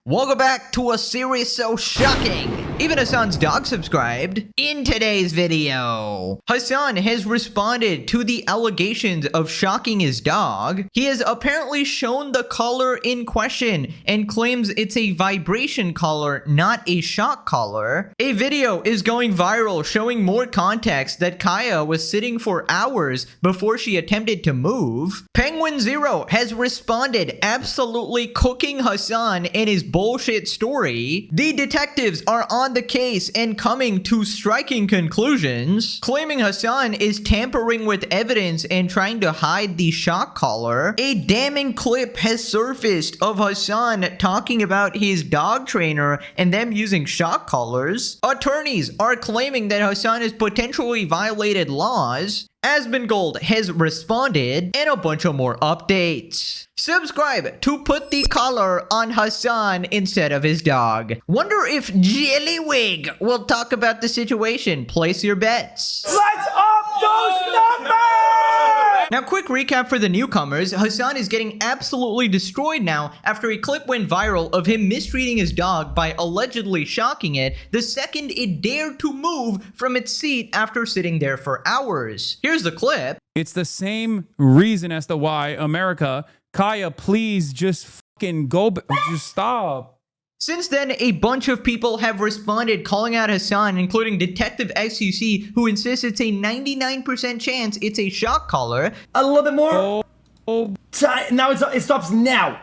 Welcome back to a series so shocking. Even Hasan's dog subscribed. In today's video, Hasan has responded to the allegations of shocking his dog. He has apparently shown the collar in question and claims it's a vibration collar, not a shock collar. A video is going viral showing more context that Kaya was sitting for hours before she attempted to move. Penguin Zero has responded, absolutely cooking Hasan and his bullshit story. The detectives are on the case and coming to striking conclusions, claiming Hasan is tampering with evidence and trying to hide the shock collar. A damning clip has surfaced of Hasan talking about his dog trainer and them using shock collars. Attorneys are claiming that Hasan has potentially violated laws. Asmongold has responded, and a bunch of more updates. Subscribe to put the collar on Hasan instead of his dog. Wonder if Jellywig will talk about the situation. Place your bets. Let's up those numbers! Now, quick recap for the newcomers. Hasan is getting absolutely destroyed now after a clip went viral of him mistreating his dog by allegedly shocking it the second it dared to move from its seat after sitting there for hours. Here's the clip. It's the same reason as to why America, Kaya, please just fucking go, just stop. Since then, a bunch of people have responded calling out Hasan, including Detective XUC, who insists it's a 99% chance it's a shock collar. A little bit more. Now it stops now.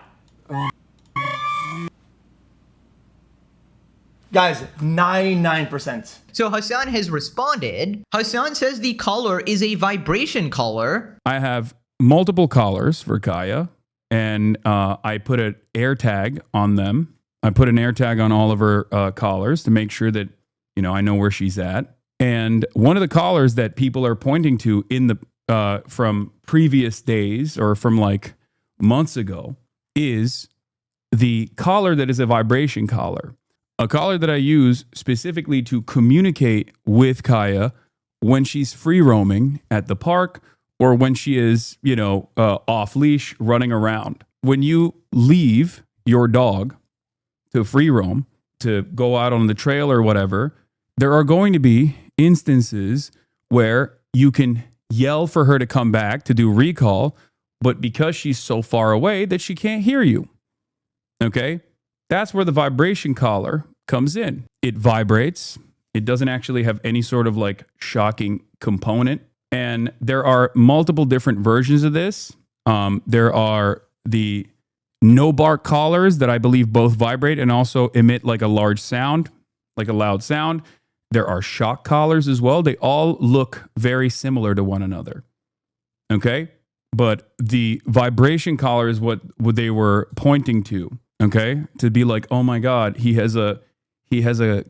Guys, 99%. So Hasan has responded. Hasan says the collar is a vibration collar. I have multiple collars for Kaya, and I put an air tag on them. I put an air tag on all of her collars to make sure that, you know, I know where she's at. And one of the collars that people are pointing to in the from previous days or from like months ago is the collar that is a vibration collar. A collar that I use specifically to communicate with Kaya when she's free roaming at the park or when she is, you know, off leash running around. When you leave your dog to free roam, to go out on the trail or whatever, there are going to be instances where you can yell for her to come back to do recall, but because she's so far away that she can't hear you. Okay? That's where the vibration collar comes in. It vibrates. It doesn't actually have any sort of like shocking component. And there are multiple different versions of this. There are the no bark collars that I believe both vibrate and also emit like a large sound, like a loud sound. There are shock collars as well. They all look very similar to one another. Okay? But the vibration collar is what they were pointing to. Okay? To be like, oh my God, he has a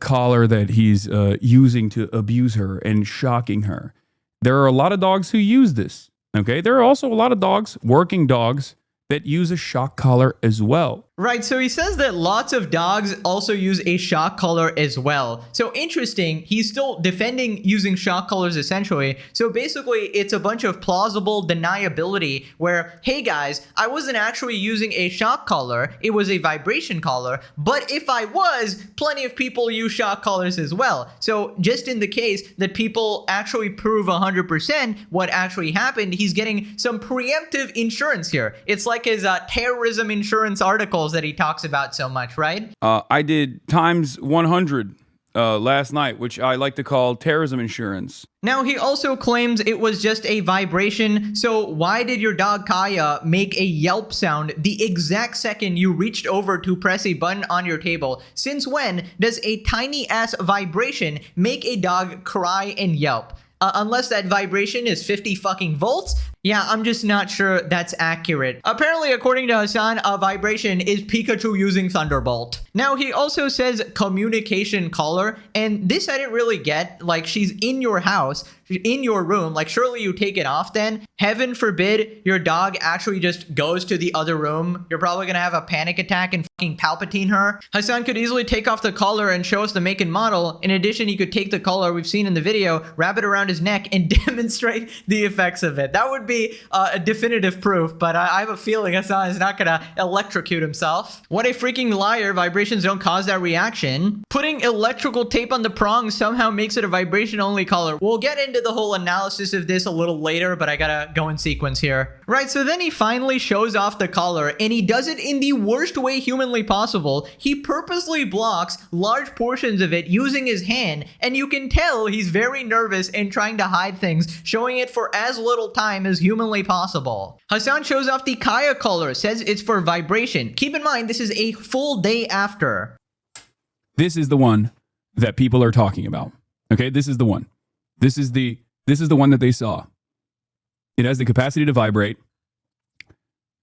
collar that he's using to abuse her and shocking her. There are a lot of dogs who use this. Okay? There are also a lot of dogs, working dogs, that use a shock collar as well. Right, so he says that lots of dogs also use a shock collar as well. So interesting, he's still defending using shock collars essentially. So basically, it's a bunch of plausible deniability where, hey guys, I wasn't actually using a shock collar, it was a vibration collar, but if I was, plenty of people use shock collars as well. So just in the case that people actually prove 100% what actually happened, he's getting some preemptive insurance here. It's like his terrorism insurance articles that he talks about so much, right? I did times 100 last night, which I like to call terrorism insurance. Now, he also claims it was just a vibration. So why did your dog Kaya make a yelp sound the exact second you reached over to press a button on your table? Since when does a tiny ass vibration make a dog cry and yelp? Unless that vibration is 50 fucking volts. Yeah, I'm just not sure that's accurate. Apparently, according to Hasan, a vibration is Pikachu using Thunderbolt. Now, he also says communication collar, and this I didn't really get. Like, she's in your house, in your room, like surely you take it off then. Heaven forbid your dog actually just goes to the other room. You're probably gonna have a panic attack and fucking Palpatine her. Hasan could easily take off the collar and show us the make and model. In addition, he could take the collar we've seen in the video, wrap it around his neck, and demonstrate the effects of it. That would be be a definitive proof, but I have a feeling Hasan is not gonna electrocute himself. What a freaking liar. Vibrations don't cause that reaction. Putting electrical tape on the prongs somehow makes it a vibration-only collar. We'll get into the whole analysis of this a little later, but I gotta go in sequence here. Right, so then he finally shows off the collar, and he does it in the worst way humanly possible. He purposely blocks large portions of it using his hand, and you can tell he's very nervous and trying to hide things, showing it for as little time as humanly possible. Hasan shows off the Kaya collar, says it's for vibration. Keep in mind, this is a full day after. This is the one that people are talking about. Okay, this is the one. This is the one that they saw. It has the capacity to vibrate,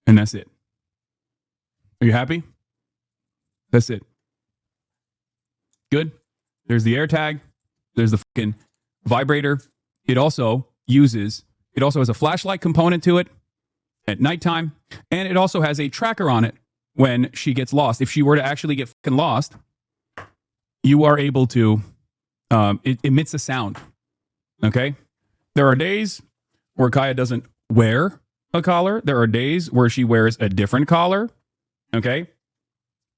and that's it. Are you happy? That's it. Good. There's the air tag. There's the fucking vibrator. It also has a flashlight component to it at nighttime, and it also has a tracker on it when she gets lost. If she were to actually get fucking lost, you are able to, it emits a sound. Okay? There are days where Kaya doesn't wear a collar. There are days where she wears a different collar. Okay?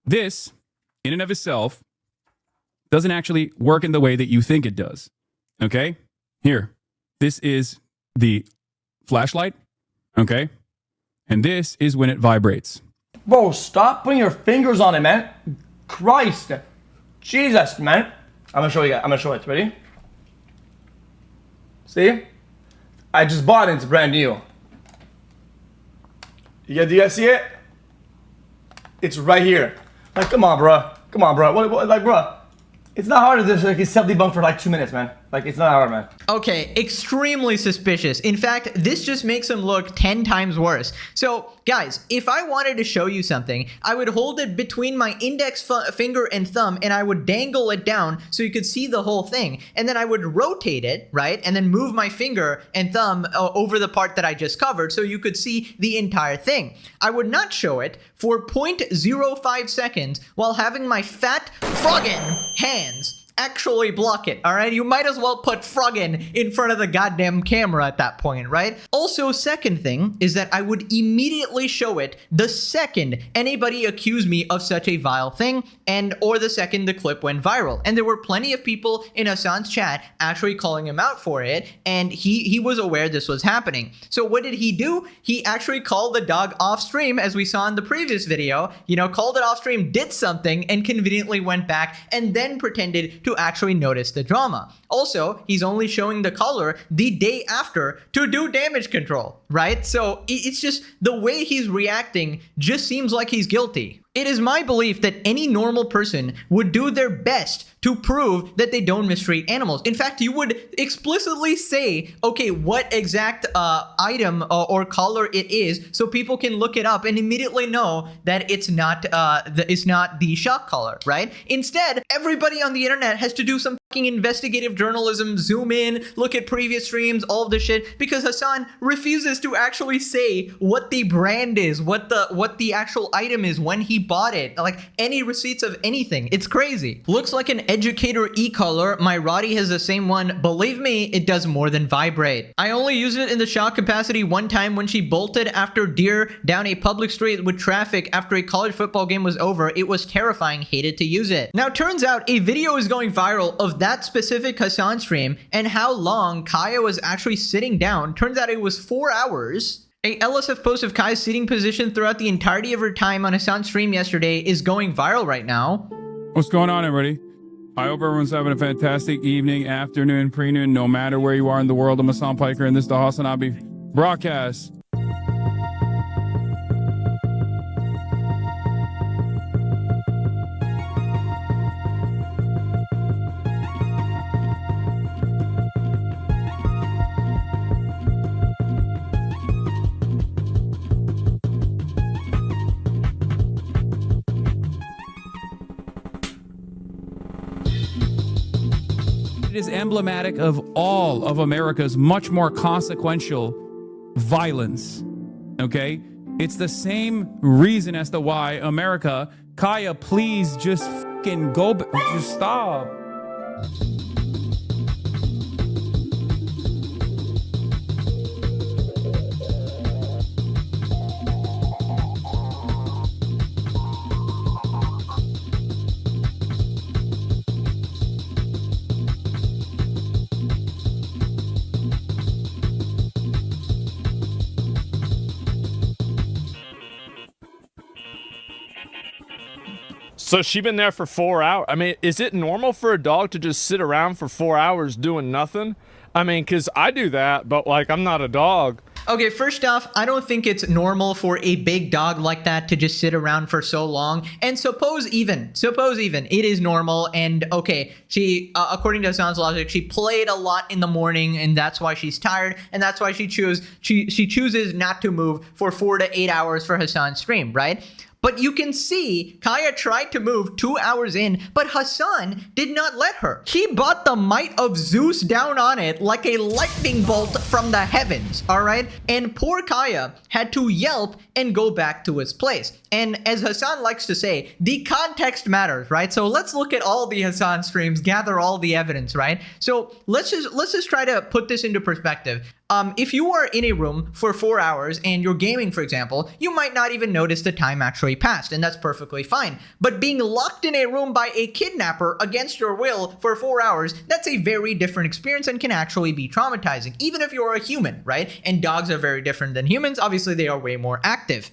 This, in and of itself, doesn't actually work in the way that you think it does. Okay? Here. This is the flashlight. Okay? And this is when it vibrates. Bro, stop putting your fingers on it, man. Christ. Jesus, man. I'm gonna show you guys. I'm gonna show it. Ready? See? I just bought it. It's brand new. Do you guys see it? It's right here. Like, come on, bro. Come on, bro. What like, bro? It's not hard to just like self-debunk for like 2 minutes, man. Like, it's not hard, man. Okay, extremely suspicious. In fact, this just makes him look 10 times worse. So, guys, if I wanted to show you something, I would hold it between my index finger and thumb, and I would dangle it down so you could see the whole thing. And then I would rotate it, right? And then move my finger and thumb over the part that I just covered so you could see the entire thing. I would not show it for 0.05 seconds while having my fat friggin' hands actually block it, all right? You might as well put friggin' in front of the goddamn camera at that point, right? Also, second thing is that I would immediately show it the second anybody accused me of such a vile thing, and or the second the clip went viral. And there were plenty of people in Hasan's chat actually calling him out for it, and he was aware this was happening. So what did he do? He actually called the dog off stream, as we saw in the previous video, you know, called it off stream, did something, and conveniently went back and then pretended to actually notice the drama. Also, he's only showing the color the day after to do damage control, right? So it's just the way he's reacting just seems like he's guilty. It is my belief that any normal person would do their best to prove that they don't mistreat animals. In fact, you would explicitly say, okay, what exact item or color it is, so people can look it up and immediately know that it's not the shock color, right? Instead, everybody on the internet has to do some fucking investigative journalism, zoom in, look at previous streams, all of this shit, because Hasan refuses to actually say what the brand is, what the actual item is when he bought it, like any receipts of anything. It's crazy. Looks like an Educator e-collar. My Roddy has the same one. Believe me, it does more than vibrate. I only used it in the shock capacity one time when she bolted after deer down a public street with traffic after a college football game was over. It was terrifying. Hated to use it. Now, turns out a video is going viral of that specific Hasan stream and how long Kaya was actually sitting down. Turns out it was 4 hours. A LSF post of Kaya's sitting position throughout the entirety of her time on Hasan's stream yesterday is going viral right now. What's going on, everybody? I hope everyone's having a fantastic evening, afternoon, pre-noon, no matter where you are in the world. I'm Hasan Piker, and this is the Hasan Abi broadcast. It is emblematic of all of America's much more consequential violence. Okay? It's the same reason as to why America, Kaya, please just fucking go, just stop. So she been there for 4 hours. I mean, is it normal for a dog to just sit around for 4 hours doing nothing? I mean, because I do that, but like, I'm not a dog. Okay, first off, I don't think it's normal for a big dog like that to just sit around for so long. And suppose even, it is normal. And okay, she, according to Hasan's logic, she played a lot in the morning, and that's why she's tired, and that's why she chooses not to move for 4 to 8 hours for Hasan's stream, right? But you can see Kaya tried to move 2 hours in, but Hasan did not let her. He brought the might of Zeus down on it like a lightning bolt from the heavens, all right? And poor Kaya had to yelp and go back to his place. And as Hasan likes to say, the context matters, right? So let's look at all the Hasan streams, gather all the evidence, right? So let's just try to put this into perspective. If you are in a room for 4 hours and you're gaming, for example, you might not even notice the time actually passed, and that's perfectly fine. But being locked in a room by a kidnapper against your will for 4 hours, that's a very different experience and can actually be traumatizing, even if you're a human, right? And dogs are very different than humans. Obviously, they are way more active.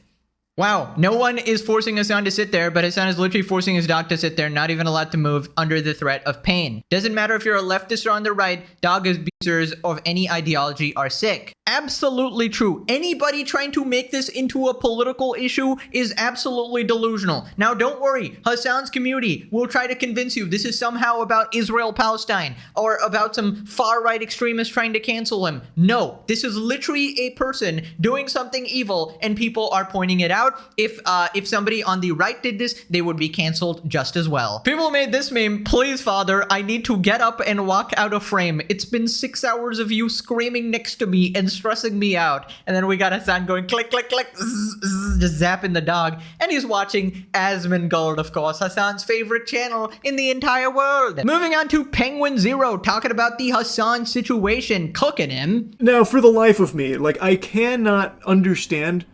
Wow, no one is forcing Hasan to sit there, but Hasan is literally forcing his dog to sit there, not even allowed to move under the threat of pain. Doesn't matter if you're a leftist or on the right, dog abusers of any ideology are sick. Absolutely true. Anybody trying to make this into a political issue is absolutely delusional. Now, don't worry. Hasan's community will try to convince you this is somehow about Israel-Palestine or about some far-right extremists trying to cancel him. No, this is literally a person doing something evil, and people are pointing it out. If somebody on the right did this, they would be canceled just as well. People made this meme, please, father, I need to get up and walk out of frame. It's been 6 hours of you screaming next to me and stressing me out. And then we got Hasan going click, click, click, zzz, zzz, just zapping the dog. And he's watching Asmongold, of course, Hasan's favorite channel in the entire world. Moving on to Penguin Zero, talking about the Hasan situation, cooking him. Now, for the life of me, like, I cannot understand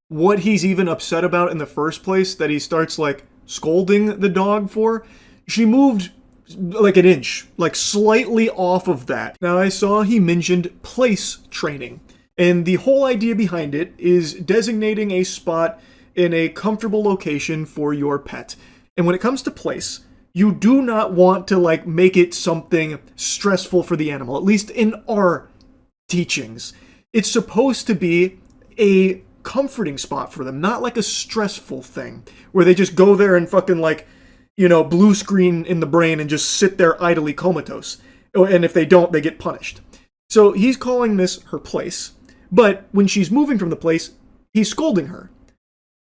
what he's even upset about in the first place that he starts, like, scolding the dog for. She moved like an inch, like slightly off of that. Now, I saw he mentioned place training, and the whole idea behind it is designating a spot in a comfortable location for your pet. And when it comes to place, you do not want to, like, make it something stressful for the animal, at least in our teachings. It's supposed to be a comforting spot for them, not like a stressful thing where they just go there and fucking, like, you know, blue screen in the brain and just sit there idly comatose. And if they don't, they get punished. So he's calling this her place, but when she's moving from the place, he's scolding her.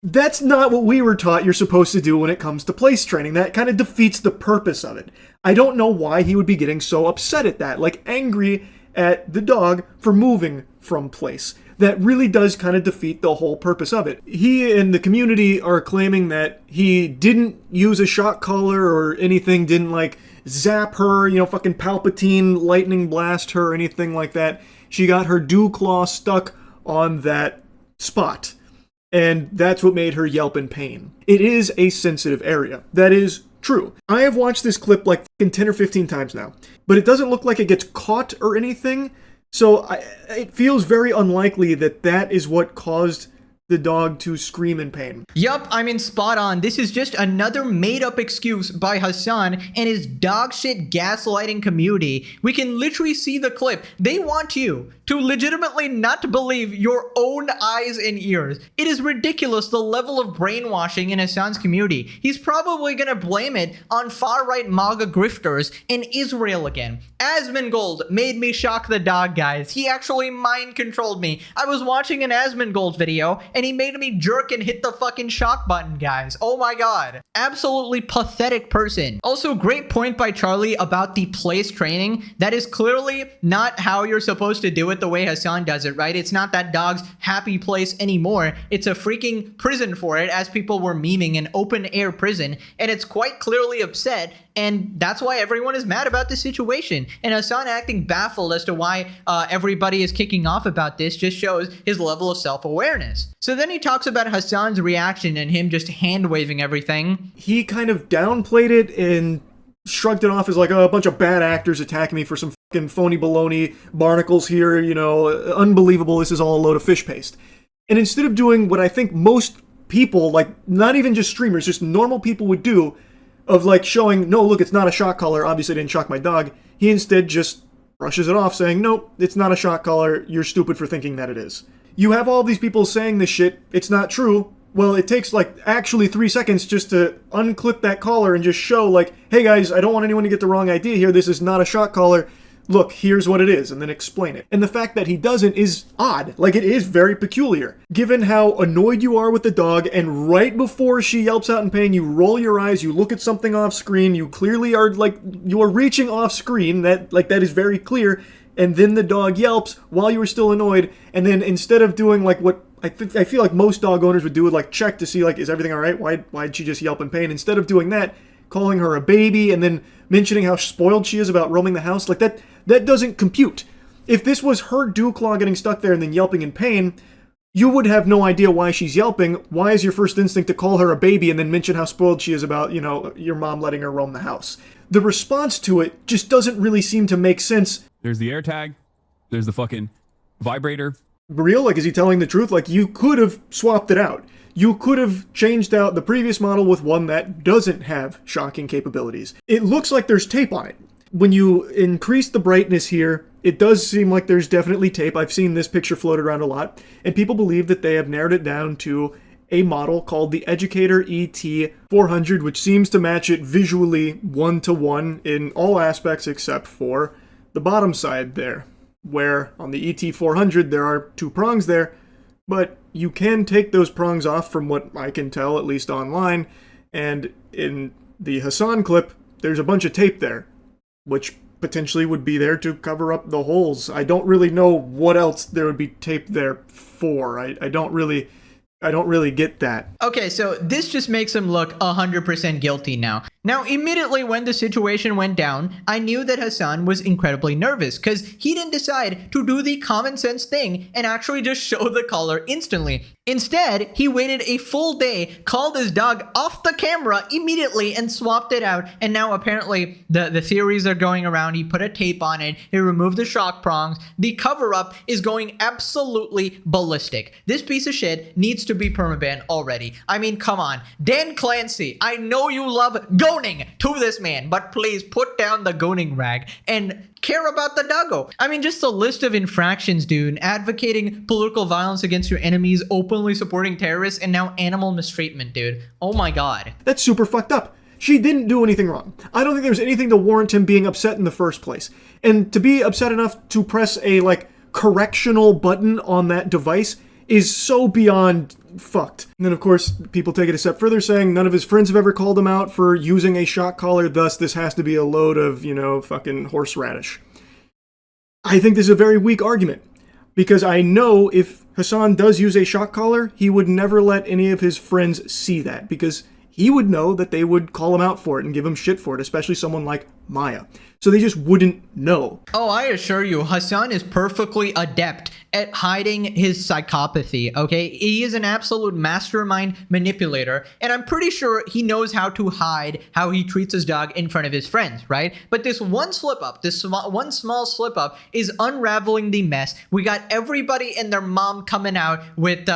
That's not what we were taught you're supposed to do when it comes to place training. That kind of defeats the purpose of it. I don't know why he would be getting so upset at that, like angry at the dog for moving from place. That really does kind of defeat the whole purpose of it. He and the community are claiming that he didn't use a shock collar or anything, didn't, like, zap her, you know, fucking Palpatine lightning blast her or anything like that. She got her dew claw stuck on that spot, and that's what made her yelp in pain. It is a sensitive area. That is true. I have watched this clip like fucking 10 or 15 times now, but it doesn't look like it gets caught or anything. So it feels very unlikely that that is what caused the dog to scream in pain. Yup, I mean, spot on. This is just another made-up excuse by Hasan and his dog shit gaslighting community. We can literally see the clip. They want you to legitimately not believe your own eyes and ears. It is ridiculous the level of brainwashing in Hasan's community. He's probably gonna blame it on far-right MAGA grifters in Israel again. Asmongold made me shock the dog, guys. He actually mind-controlled me. I was watching an Asmongold video, and he made me jerk and hit the fucking shock button, guys. Oh my god. Absolutely pathetic person. Also, great point by Charlie about the place training. That is clearly not how you're supposed to do it the way Hasan does it, right? It's not that dog's happy place anymore. It's a freaking prison for it, as people were memeing, an open-air prison, and it's quite clearly upset, and that's why everyone is mad about this situation. And Hasan acting baffled as to why everybody is kicking off about this just shows his level of self-awareness. So then he talks about Hasan's reaction and him just hand-waving everything. He kind of downplayed it and shrugged it off as like, oh, a bunch of bad actors attacking me for some fucking phony baloney, barnacles here, you know, unbelievable, this is all a load of fish paste. And instead of doing what I think most people, like not even just streamers, just normal people would do, of like showing, no, look, it's not a shock collar, obviously I didn't shock my dog. He instead just brushes it off saying, nope, it's not a shock collar, you're stupid for thinking that it is. You have all these people saying this shit, it's not true. Well, it takes like actually 3 seconds just to unclip that collar and just show like, hey guys, I don't want anyone to get the wrong idea here, this is not a shock collar. Look, here's what it is, and then explain it. And the fact that he doesn't is odd. Like, it is very peculiar. Given how annoyed you are with the dog, and right before she yelps out in pain, you roll your eyes, you look at something off screen, you clearly are, like, you are reaching off screen, that is very clear, and then the dog yelps while you were still annoyed, and then instead of doing, like, what I feel like most dog owners would do, would, like, check to see, like, is everything alright? Why'd she just yelp in pain? Instead of doing that, calling her a baby, and then mentioning how spoiled she is about roaming the house, like, that doesn't compute. If this was her dew claw getting stuck there and then yelping in pain, you would have no idea why she's yelping. Why is your first instinct to call her a baby and then mention how spoiled she is about, you know, your mom letting her roam the house? The response to it just doesn't really seem to make sense. There's the AirTag. There's the fucking vibrator. Real? Like, is he telling the truth? Like, you could have swapped it out. You could have changed out the previous model with one that doesn't have shocking capabilities. It looks like there's tape on it. When you increase the brightness here, it does seem like there's definitely tape. I've seen this picture floated around a lot, and people believe that they have narrowed it down to a model called the Educator ET400, which seems to match it visually 1-to-1 in all aspects except for the bottom side there, where on the ET400 there are 2 prongs there, but you can take those prongs off from what I can tell, at least online, and in the Hasan clip, there's a bunch of tape there, which potentially would be there to cover up the holes. I don't really know what else there would be tape there for. I don't really get that. Okay, so this just makes him look 100% guilty now. Now, immediately when the situation went down, I knew that Hasan was incredibly nervous because he didn't decide to do the common sense thing and actually just show the collar instantly. Instead, he waited a full day, called his dog off the camera immediately and swapped it out. And now apparently the theories are going around. He put a tape on it. He removed the shock prongs. The cover up is going absolutely ballistic. This piece of shit needs to be permabanned already. I mean, come on. Dan Clancy, I know you love goning to this man, but please put down the goning rag and care about the doggo. I mean, just a list of infractions, dude. Advocating political violence against your enemies, openly supporting terrorists, and now animal mistreatment, dude. Oh my god. That's super fucked up. She didn't do anything wrong. I don't think there's anything to warrant him being upset in the first place. And to be upset enough to press a, like, correctional button on that device is so beyond fucked. And then, of course, people take it a step further, saying none of his friends have ever called him out for using a shock collar, thus this has to be a load of, you know, fucking horseradish. I think this is a very weak argument, because I know if Hasan does use a shock collar, he would never let any of his friends see that, because he would know that they would call him out for it and give him shit for it, especially someone like Maya. So they just wouldn't know. Oh, I assure you, Hasan is perfectly adept at hiding his psychopathy, okay? He is an absolute mastermind manipulator, and I'm pretty sure he knows how to hide how he treats his dog in front of his friends, right? But this one slip-up, one small slip-up is unraveling the mess. We got everybody and their mom coming out with,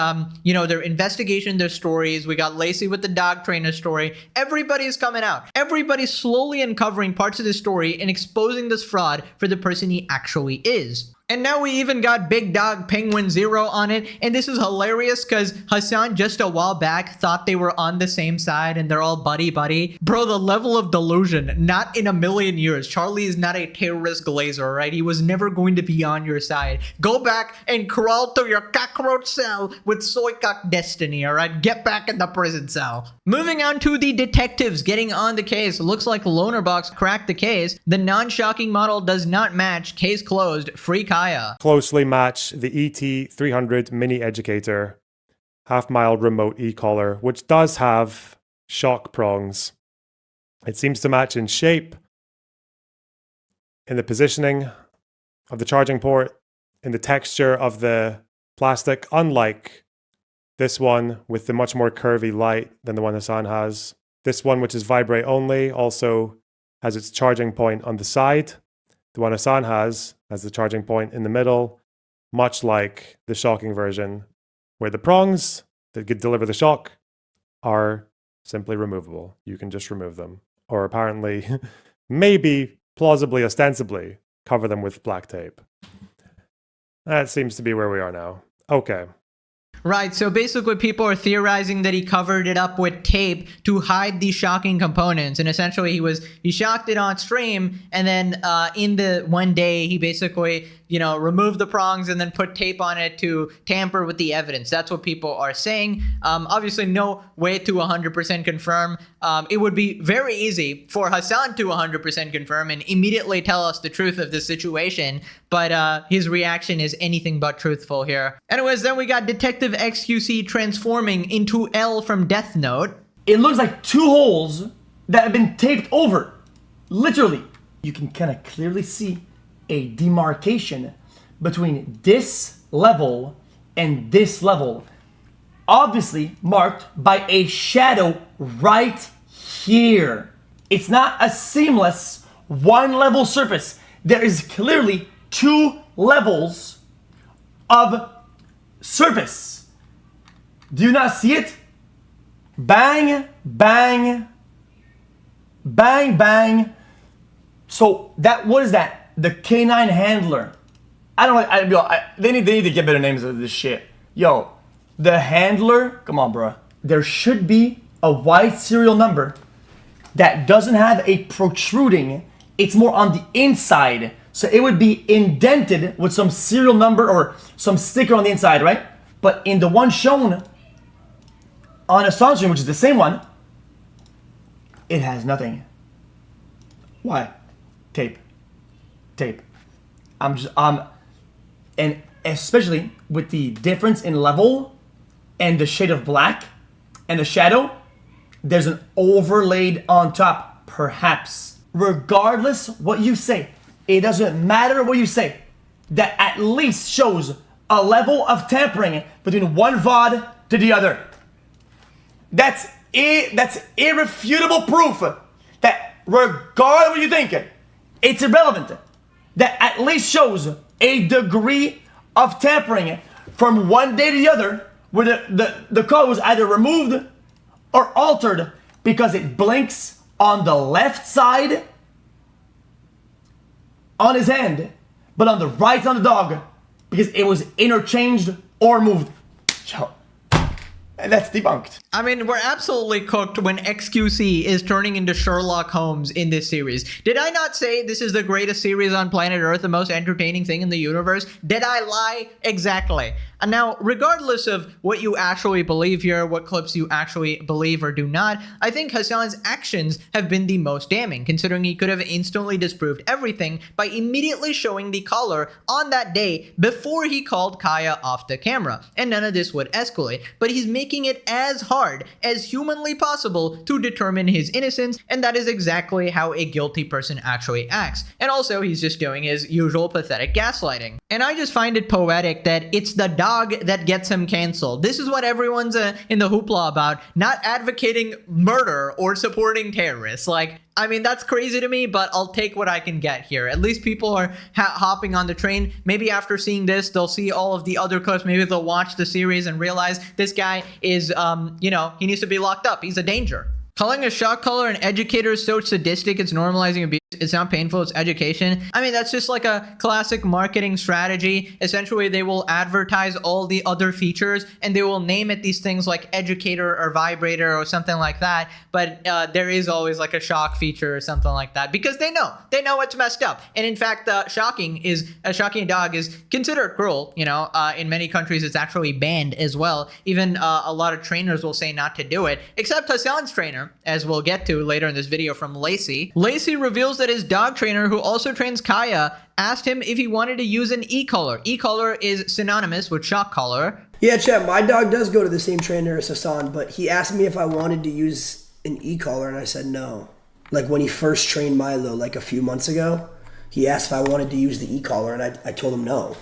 you know, their investigation, their stories. We got Lacey with the dog trainer story. Everybody's coming out. Everybody's slowly uncovering parts of the story and exposing this fraud for the person he actually is. And now we even got Big Dog Penguin Zero on it. And this is hilarious because Hasan just a while back thought they were on the same side and they're all buddy-buddy. Bro, the level of delusion, not in a million years. Charlie is not a terrorist glazer, right? He was never going to be on your side. Go back and crawl to your cockroach cell with Soycock Destiny, all right? Get back in the prison cell. Moving on to the detectives getting on the case. Looks like Lonerbox cracked the case. The non-shocking model does not match. Case closed. Free Kaya. Closely match the ET300 Mini Educator half-mile remote e-collar, which does have shock prongs. It seems to match in shape, in the positioning of the charging port, in the texture of the plastic, unlike this one with the much more curvy light than the one Hasan has. This one, which is vibrate only, also has its charging point on the side. The one Hasan has the charging point in the middle, much like the shocking version, where the prongs that could deliver the shock are simply removable. You can just remove them. Or apparently, maybe, plausibly, ostensibly, cover them with black tape. That seems to be where we are now. Okay. Right, so basically people are theorizing that he covered it up with tape to hide these shocking components, and essentially he shocked it on stream, and then in the one day he basically, removed the prongs and then put tape on it to tamper with the evidence. That's what people are saying. Obviously no way to 100% confirm. It would be very easy for Hasan to 100% confirm and immediately tell us the truth of the situation, but his reaction is anything but truthful here. Anyways, then we got Detective XQC transforming into L from Death Note. It looks like two holes that have been taped over. Literally. You can kind of clearly see a demarcation between this level and this level. Obviously marked by a shadow right here. It's not a seamless one level surface. There is clearly two levels of surface. Do you not see it? Bang, bang, bang, bang. So what is that? The canine handler. I don't know. They need to get better names of this shit. Yo, the handler. Come on, bro. There should be a white serial number that doesn't have a protruding. It's more on the inside. So it would be indented with some serial number or some sticker on the inside, right? But in the one shown on a song stream, which is the same one, it has nothing. Why? Tape. And especially with the difference in level and the shade of black and the shadow, there's an overlaid on top, perhaps. Regardless what you say, it doesn't matter what you say, that at least shows a level of tampering between one VOD to the other. That's irrefutable proof that regardless what you think, it's irrelevant. That at least shows a degree of tampering from one day to the other where the color was either removed or altered because it blinks on the left side on his hand, but on the right on the dog because it was interchanged or moved. And that's debunked. I mean, we're absolutely cooked when XQC is turning into Sherlock Holmes in this series. Did I not say this is the greatest series on planet Earth, the most entertaining thing in the universe? Did I lie? Exactly. And now, regardless of what you actually believe here, what clips you actually believe or do not, I think Hasan's actions have been the most damning, considering he could have instantly disproved everything by immediately showing the collar on that day before he called Kaya off the camera, and none of this would escalate. But he's making it as hard as humanly possible to determine his innocence, and that is exactly how a guilty person actually acts. And also, he's just doing his usual pathetic gaslighting. And I just find it poetic that it's the dog that gets him canceled. This is what everyone's in the hoopla about, not advocating murder or supporting terrorists. Like, I mean, that's crazy to me, but I'll take what I can get here. At least people are hopping on the train. Maybe after seeing this, they'll see all of the other clips. Maybe they'll watch the series and realize this guy is, he needs to be locked up. He's a danger. Calling a shock collar an educator is so sadistic, it's normalizing abuse. It's not painful, it's education. I mean, that's just like a classic marketing strategy. Essentially, they will advertise all the other features and they will name it these things like educator or vibrator or something like that. But there is always like a shock feature or something like that because they know it's messed up. And in fact, shocking a dog is considered cruel. In many countries, it's actually banned as well. Even a lot of trainers will say not to do it, except Hasan's trainer, as we'll get to later in this video from Lacey. Lacey reveals that his dog trainer, who also trains Kaya, asked him if he wanted to use an e-collar. E-collar is synonymous with shock collar. Yeah, Chet, my dog does go to the same trainer as Hasan, but he asked me if I wanted to use an e-collar, and I said no. Like when he first trained Milo, like a few months ago, he asked if I wanted to use the e-collar, and I told him no.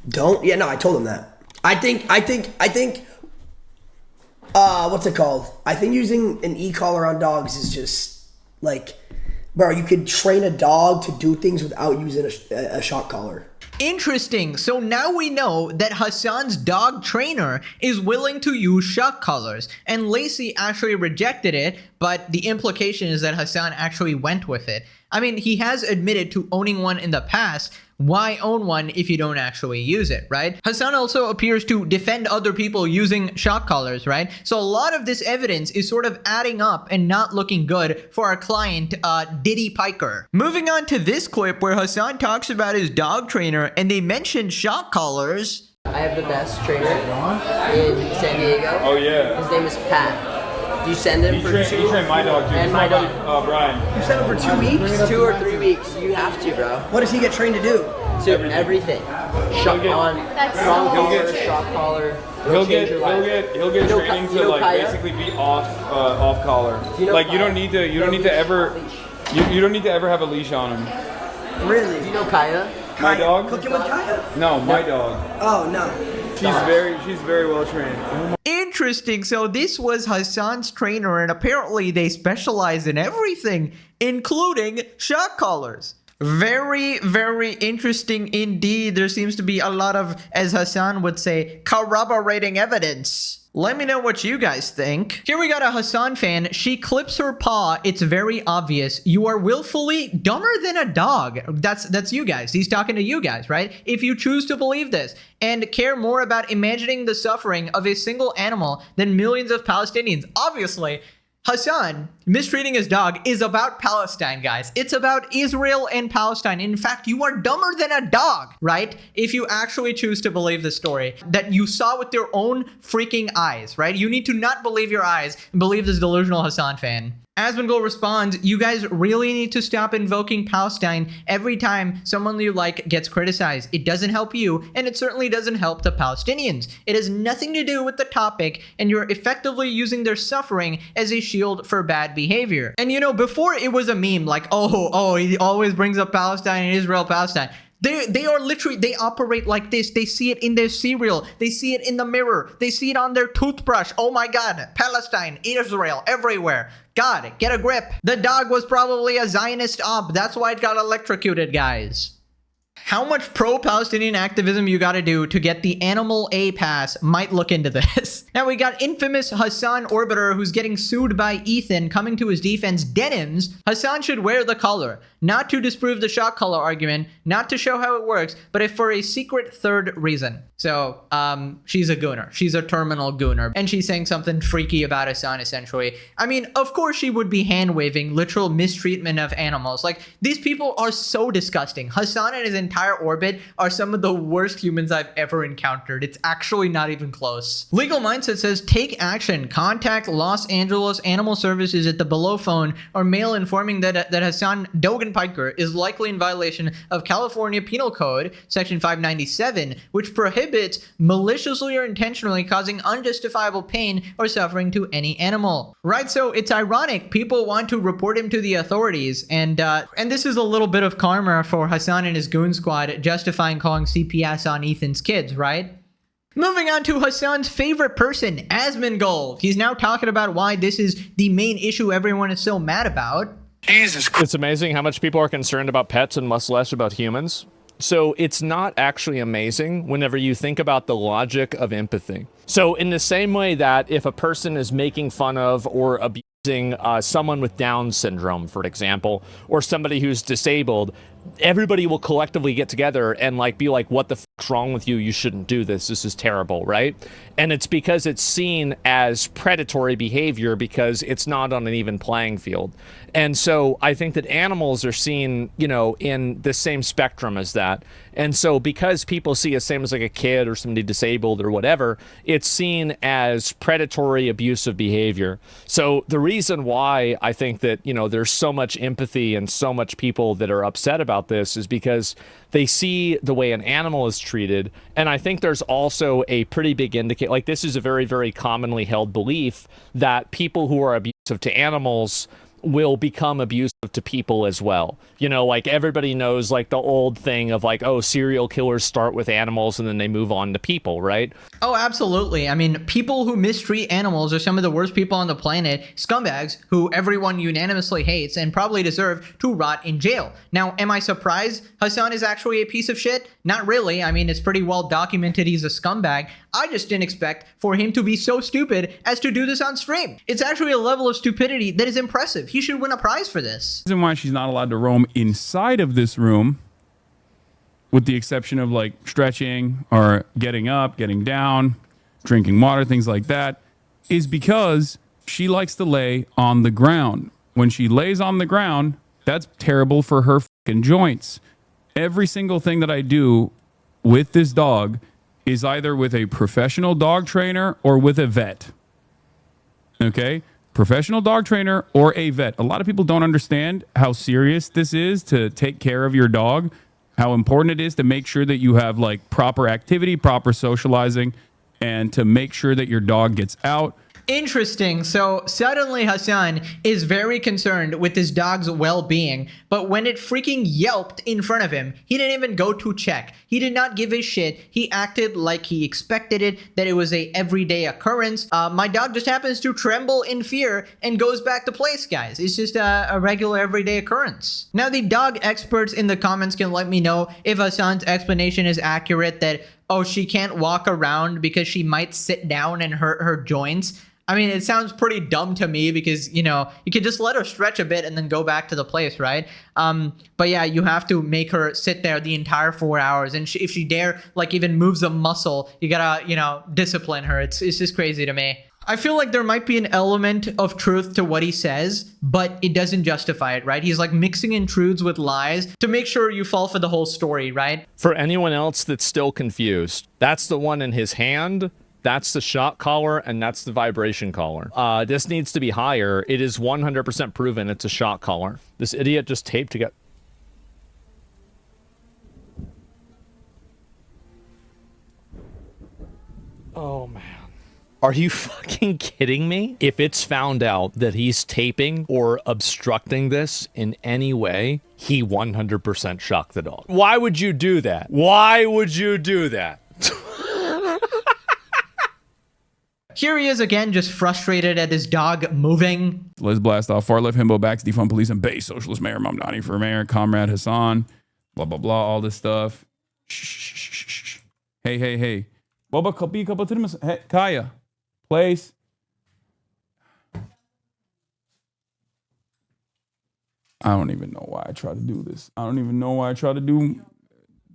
Don't? Yeah, no, I told him that. I think, what's it called? I think using an e-collar on dogs is just, like, bro, you could train a dog to do things without using a shock collar. Interesting. So now we know that Hasan's dog trainer is willing to use shock collars, and Lacey actually rejected it, but the implication is that Hasan actually went with it. I mean, he has admitted to owning one in the past. Why own one if you don't actually use it, right? Hasan also appears to defend other people using shock collars, right? So a lot of this evidence is sort of adding up and not looking good for our client, Diddy Piker. Moving on to this clip where Hasan talks about his dog trainer and they mention shock collars. I have the best trainer in San Diego. Oh yeah. His name is Pat. Do you send him for He trained my dog too. And my dog. Brian. You sent him for 2 weeks? 2 or 3 weeks. You have to, bro. What does he get trained to do? To everything. Shock on, strong collar, shock collar. He'll get training to like Kaya? basically be off collar. You know Like you Kaya? don't need to ever you don't need to ever have a leash on him. Really? Do you know Kaya? My dog? Cooking with Kaya? No, my dog. Oh, no. She's very well trained. Interesting. So this was Hasan's trainer, and apparently they specialize in everything, including shock collars. Very, very interesting indeed. There seems to be a lot of, as Hasan would say, corroborating evidence. Let me know what you guys think. Here we got a Hasan fan. She clips her paw. It's very obvious. You are willfully dumber than a dog. That's you guys. He's talking to you guys, right? If you choose to believe this and care more about imagining the suffering of a single animal than millions of Palestinians, obviously, Hasan mistreating his dog is about Palestine, guys. It's about Israel and Palestine. In fact, you are dumber than a dog, right? If you actually choose to believe the story that you saw with your own freaking eyes, right? You need to not believe your eyes and believe this delusional Hasan fan. Asmongold responds, you guys really need to stop invoking Palestine every time someone you like gets criticized. It doesn't help you, and it certainly doesn't help the Palestinians. It has nothing to do with the topic, and you're effectively using their suffering as a shield for bad behavior. And you know, before it was a meme, like, oh, he always brings up Palestine and Israel, Palestine. They are literally, they operate like this. They see it in their cereal. They see it in the mirror. They see it on their toothbrush. Oh my God, Palestine, Israel, everywhere. God, get a grip. The dog was probably a Zionist op. That's why it got electrocuted, guys. How much pro-Palestinian activism you gotta do to get the Animal A pass might look into this. Now we got infamous Hasan Orbiter who's getting sued by Ethan coming to his defense. Denims. Hasan should wear the collar. Not to disprove the shock collar argument, not to show how it works, but if for a secret third reason. So, she's a gooner. She's a terminal gooner. And she's saying something freaky about Hasan, essentially. I mean, of course she would be hand-waving literal mistreatment of animals. Like, these people are so disgusting. Hasan and his entire orbit are some of the worst humans I've ever encountered. It's actually not even close. Legal Mindset says, take action. Contact Los Angeles Animal Services at the below phone or mail informing that Hasan Dogan Piker is likely in violation of California Penal Code, Section 597, which prohibits maliciously or intentionally causing unjustifiable pain or suffering to any animal. Right, so it's ironic people want to report him to the authorities, and this is a little bit of karma for Hasan and his goon squad justifying calling CPS on Ethan's kids, right? Moving on to Hasan's favorite person, Asmongold. He's now talking about why this is the main issue everyone is so mad about. It's amazing how much people are concerned about pets and much less about humans. So it's not actually amazing whenever you think about the logic of empathy. So in the same way that if a person is making fun of or abusing someone with Down syndrome, for example, or somebody who's disabled, everybody will collectively get together and like be like, what the fuck's wrong with you? You shouldn't do this. This is terrible, right? And it's because it's seen as predatory behavior because it's not on an even playing field. And so I think that animals are seen, you know, in the same spectrum as that. And so because people see it same as like a kid or somebody disabled or whatever, it's seen as predatory, abusive behavior. So the reason why I think that, you know, there's so much empathy and so much people that are upset about this is because they see the way an animal is treated. And I think there's also a pretty big indicator, like this is a very, very commonly held belief that people who are abusive to animals will become abusive to people as well. You know, like everybody knows like the old thing of like, oh, serial killers start with animals and then they move on to people, right? Oh, absolutely. I mean, people who mistreat animals are some of the worst people on the planet, scumbags who everyone unanimously hates and probably deserve to rot in jail. Now, am I surprised Hasan is actually a piece of shit? Not really. I mean, it's pretty well documented he's a scumbag. I just didn't expect for him to be so stupid as to do this on stream. It's actually a level of stupidity that is impressive. He should win a prize for this. The reason why she's not allowed to roam inside of this room, with the exception of like stretching or getting up, getting down, drinking water, things like that, is because she likes to lay on the ground. When she lays on the ground, that's terrible for her fucking joints. Every single thing that I do with this dog is either with a professional dog trainer or with a vet. Okay? Professional dog trainer or a vet. A lot of people don't understand how serious this is to take care of your dog, how important it is to make sure that you have like proper activity, proper socializing, and to make sure that your dog gets out. Interesting. So suddenly Hasan is very concerned with his dog's well-being, but when it freaking yelped in front of him, he didn't even go to check. He did not give a shit. He acted like he expected it, that it was a everyday occurrence. My dog just happens to tremble in fear and goes back to place, guys. It's just a regular everyday occurrence. Now, the dog experts in the comments can let me know if Hasan's explanation is accurate, that, oh, she can't walk around because she might sit down and hurt her joints. I mean, it sounds pretty dumb to me because, you know, you could just let her stretch a bit and then go back to the place, right? But yeah, you have to make her sit there the entire 4 hours. And if she dare, like, even moves a muscle, you gotta, you know, discipline her. It's just crazy to me. I feel like there might be an element of truth to what he says, but it doesn't justify it, right? He's like mixing in truths with lies to make sure you fall for the whole story, right? For anyone else that's still confused, that's the one in his hand. That's the shock collar, and that's the vibration collar. This needs to be higher. It is 100% proven it's a shock collar. This idiot just taped together. Oh, man. Are you fucking kidding me? If it's found out that he's taping or obstructing this in any way, he 100% shocked the dog. Why would you do that? Why would you do that? Here he is again, just frustrated at his dog moving. Let's blast off. Far left himbo backs defund police and base socialist mayor Mamdani for mayor. Comrade Hasan. Blah, blah, blah. All this stuff. Shh. Hey. Boba kapi kapatid. Hey, Kaya. Place. I don't even know why I try to do this. I don't even know why I try to do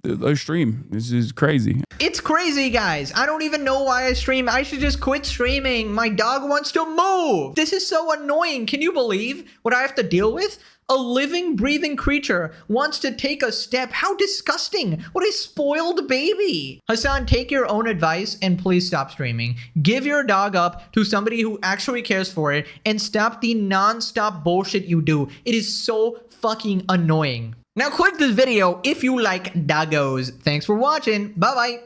the stream. This is crazy. It's crazy, guys. I don't even know why I stream. I should just quit streaming. My dog wants to move. This is so annoying. Can you believe what I have to deal with? A living, breathing creature wants to take a step. How disgusting. What a spoiled baby. Hasan, take your own advice and please stop streaming. Give your dog up to somebody who actually cares for it and stop the non-stop bullshit you do. It is so fucking annoying. Now click this video if you like doggos. Thanks for watching. Bye-bye.